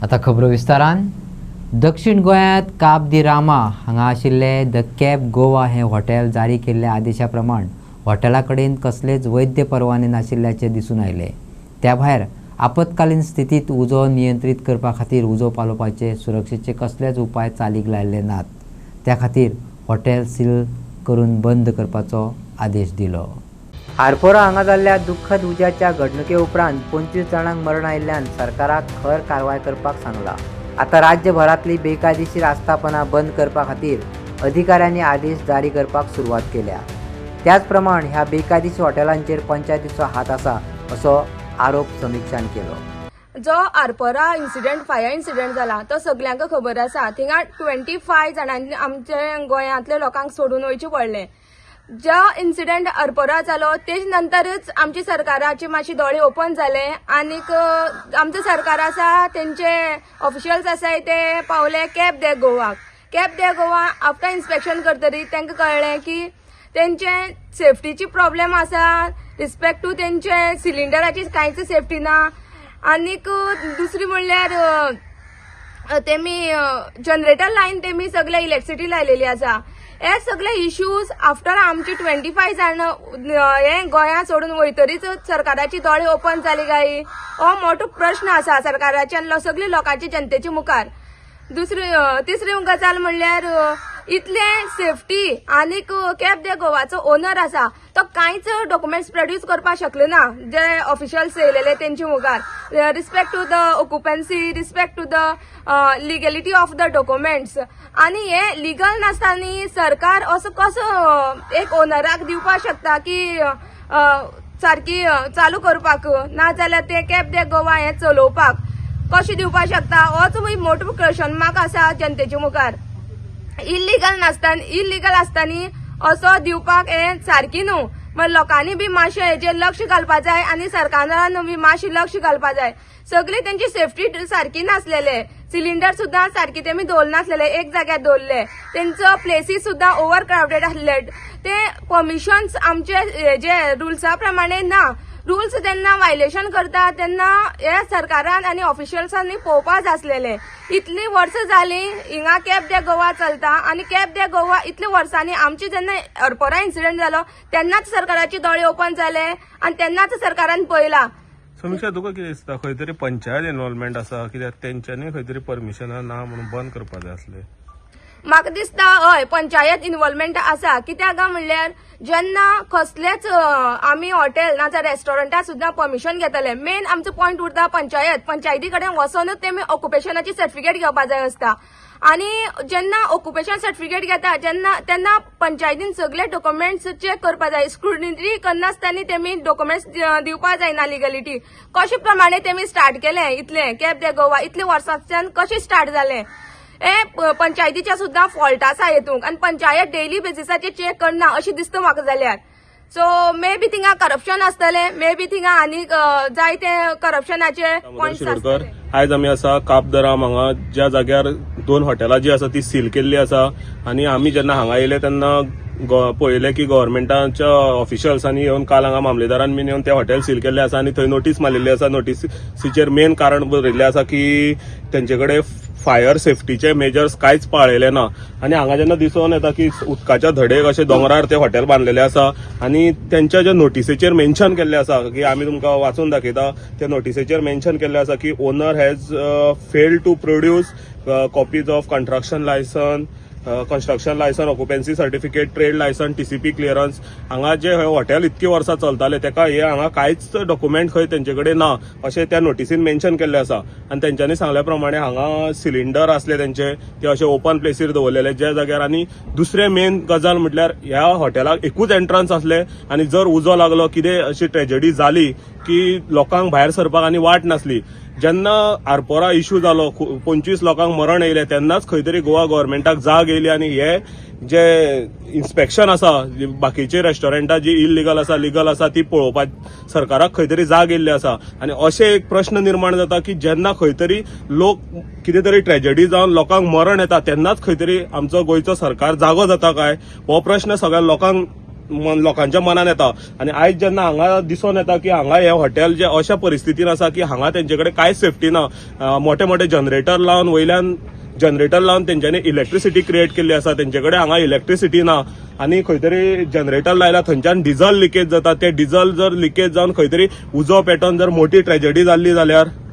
आता खबरो विस्तारान दक्षिण गोंयांत काब दी रामा हांगा आशिल्ले द कॅब गोवा हे हॉटेल जारी केल्ल्या आदेशा प्रमाण हॉटेला कडेन कसलेच वैध परवाने नाशिल्ल्याचे दिसून आयले। त्या भायर आपतकालीन स्थितीत उजो नियंत्रित करपा खातीर उजो पालोवपाचे सुरक्षेचे कसलेच उपाय चालीक लायिल्ले नात। त्या खातीर हॉटेल सील करून बंद करपाचो आदेश दिलो। आरपोरा हांगा जाल्ल्या दुख्खद उज्याच्या घडणुके उपरांत 25 जाणांक मरण आयिल्ल्यान सरकाराक खर कारवाय करपाक सांगला। आता राज्यभरातली बेकायदेशीर आस्थापना बंद करपा खातीर अधिकाऱ्यांनी आदेश जारी करपाक सुरवात केल्या। त्याच प्रमाण ह्या बेकायदेशीर हॉटेलांचेर पंचायतीचो हात आसा असो आरोप समीक्षान केलो। जो आरपोरा इन्सिडेंट फायर इन्सिडेंट जाला तो सगळ्यांक खबर आसा। थिंगा 25 जाणांनी आमच्या गोंयांतल्या लोकांक सोडून वयचे पडले। जो इन्सिडेंट आरपोरा जालो तेज नंतरच आमची सरकाराचे मातशे दोळे ओपन जाले आनीक आमचं सरकार आसा तेंचे ऑफिशियल्स आसाय ते पावले कॅब दे गोवाक। कॅब दे गोवा आफ्टर इन्स्पेक्शन करतरी तांकां कळ्ळें की तेंचे सेफ्टीची प्रॉब्लेम आसा, रिस्पेक्ट टू तेंचे सिलिंडराची कांयच सेफ्टी ना। आनीक दुसरी म्हणल्यार तेमी जनरेटर लायन तेमी सगळे इलेक्ट्रिसिटी लायलेली आसा। हे सगळे इश्यूज आफ्टर आमची 25 जाण हे गोंया सोडून वयतरीच सरकाराची दोळे ओपन जाली काय हो मोठो प्रश्न आसा सरकाराच्या सगळ्या लोकांची जनतेचे मुखार। तिसरी गजाल म्हणल्यार इतले सेफ्टी आनीक कॅब दे गोवाचो ओनर आसा तो कांयच डॉक्युमेंट्स प्रोड्यूस करपाक शकलो ना जे ऑफिशियल्स येयलेले तेंचे मुखार। Respect to the occupancy, respect to the legality of the documents. आनी हे लिगल नासतना सरकार असो कसो एक ओनराक दिवपाक शकता की सारकी चालू करपाक, नाजाल्यार ते कॅब दे गोवा हे चलोवपाक कशें दिवपाक शकता होच मोठो क्वेश्चन मार्क आसा जनतेचे मुखार। इल्लीगल आसतना असो दिवपाक हे सारकी न्हू। मग लोकांनी बी मातशें हेजेर लक्ष घालपाक जाय आनी सरकारान बी मातशें लक्ष घालपाक जाय। सगळी तेंची सेफ्टी सारकी नासलेले, सिलिंडर सुद्दां सारकी तेमी दवरनासलेले, एक जाग्यार दवरले, तेंचो प्लेसीस सुद्दां ओवर क्राउडेड आसले। ते परमिशन्स आमचे जे रुल्सा प्रमाणे ना। रूल्स जेन्ना वायलेशन करता तेन्ना हे सरकारान आनी ऑफिशियल्सांनी पळोवपाक आसलेले। इतली वर्सां जाली हिंगा कॅब दे गोवा चलता आनी कॅब दे गोवा इतले वर्सांनी आमचे जेन्ना आरपोरा इन्सिडेंट जालो तेन्नाच सरकाराचे दोळे ओपन जाले आनी तेन्नाच सरकारान पळयला। समीक्षा तुका कितें दिसता खंय तरी पंचायत इन्वॉल्वमेंट आसा, कित्याक तेंच्यांनी खंय तरी परमिशनां ना म्हणून बंद करपाक जाय आसले? म्हाका दिसता हय पंचायत इन्वॉल्वमेंट आसा। कित्याक काय म्हणल्यार जेन्ना कसलेच आमी हॉटेल नाजाल्यार रेस्टॉरंटात सुद्दां परमिशन घेतले, मेन आमचो पॉयंट उरता पंचायती कडेन वचूनच तेमी ऑक्युपेशनाची सर्टिफिकेट घेवपाक जाय आसता। आनी जेन्ना ऑक्युपेशन सर्टिफिकेट घेता तेन्ना पंचायतीन सगळे डॉक्युमेंट्स चेक करपाक जाय। स्क्रुटिनी करनासतना तेमी डॉक्युमेंट्स दिवपाक जायना लिगलिटी। कशे प्रमाणे तेमी स्टार्ट केले इतले कॅब दे गोवा इतले वर्सांच्यान कशें स्टार्ट जालें हे पंचायतीच्या सुद्दां फॉल्ट आसा हेतूंक आनी पंचायत डेली बेसिसाचेर चेक करना अशें दिसता म्हाका जाल्यार। सो मे बी थिंगा करप्शन आसतले, मे बी थिंगा आनी जायते करप्शनाचे पॉइंट्स आसतले। आयज आमी आसा काब दे राम हांगा, ज्या जाग्यार 2 हॉटेलां जी आसा ती सील केल्ली आसा। आनी आमी जेन्ना हांगा येयले तेन्ना पळयलें की गव्हर्मेंटाच्या ऑफिशियल्सांनी येवन काल हांगा मामलेदारान बीन येवन ते हॉटेल सील केल्ले आसा आनी थंय नोटीस मारिल्ली आसा। नोटीसीचेर मेन कारण बरयल्लें आसा की तेंचे कडेन फायर सेफ्टीचे मेजर्स कांयच पाळिल्ले ना। आनी हांगा जेन्ना दिसून येता की उदकाच्या धडेक अशे दोंगरार ते हॉटेल बांदलेले आसा आनी तेंच्या ज्या नोटीसेचेर मेन्शन केल्ले आसा की आमी तुमकां वाचून दाखयता, त्या नोटीसेचेर मेन्शन केल्ले आसा की owner has failed to produce copies of construction licence, occupancy certificate, trade licence, TCP clearance. हांगा जे हॉटेल इतकी वर्सां चलताले तेका हे हांगा कांयच डॉक्युमेंट खंय तेंचे कडेन ना अशें त्या नोटीसीन मेन्शन केल्ले आसा। आनी तेंच्यांनी सांगल्या प्रमाणे हांगा सिलिंडर आसले तेंचे ते अशे ओपन प्लेसीर दवरलेले ज्या जाग्यार। आनी दुसरे मेन गजाल म्हटल्यार ह्या हॉटेलाक एकूच एंट्रन्स आसले आनी जर उजो लागलो कितें अशी ट्रेजेडी जाली की लोकांक भायर सरपाक आनी वाट नासली। जेन्ना आरपोरा इश्यू जालो 25 लोकांक मरण येयले तेन्नाच खंय तरी गोवा गव्हर्मेंटाक जाग येयली आनी हे जे इन्स्पेक्शन आसा बाकीचे रेस्टॉरंटां जी इल्लीगल आसा लिगल आसा ती पळोवपाक सरकाराक खंय तरी जाग येयल्ली आसा। आनी अशें एक प्रश्न निर्माण जाता की जेन्ना खंय तरी लोक कितें तरी ट्रेजेडी जावन लोकांक मरण येता तेन्नाच खंय तरी आमचो गोंयचो सरकार जागो जाता काय हो प्रश्न सगळ्या लोकांक लोकांच्या मनात येता आणि आयज जेन्ना हांगा दिसून येता की हांगा हे हॉटेल जे अशा परिस्थितीन आसा की हांगा तेंचे कडेन कांयच सेफ्टी ना, मोठे मोठे जनरेटर लावन वयल्यान जनरेटर लावन तेंच्यांनी इलेक्ट्रिसिटी क्रिएट केल्ली आसा, तेंचे कडेन हांगा इलेक्ट्रिसिटी ना आणि खंय तरी जनरेटर लायला थंयच्यान डिझल लिकेज जाता, ते डिझल जर लिकेज जावन खंय तरी उजो पेटोवन जर मोठी ट्रॅजेडी जाल्ली जाल्यार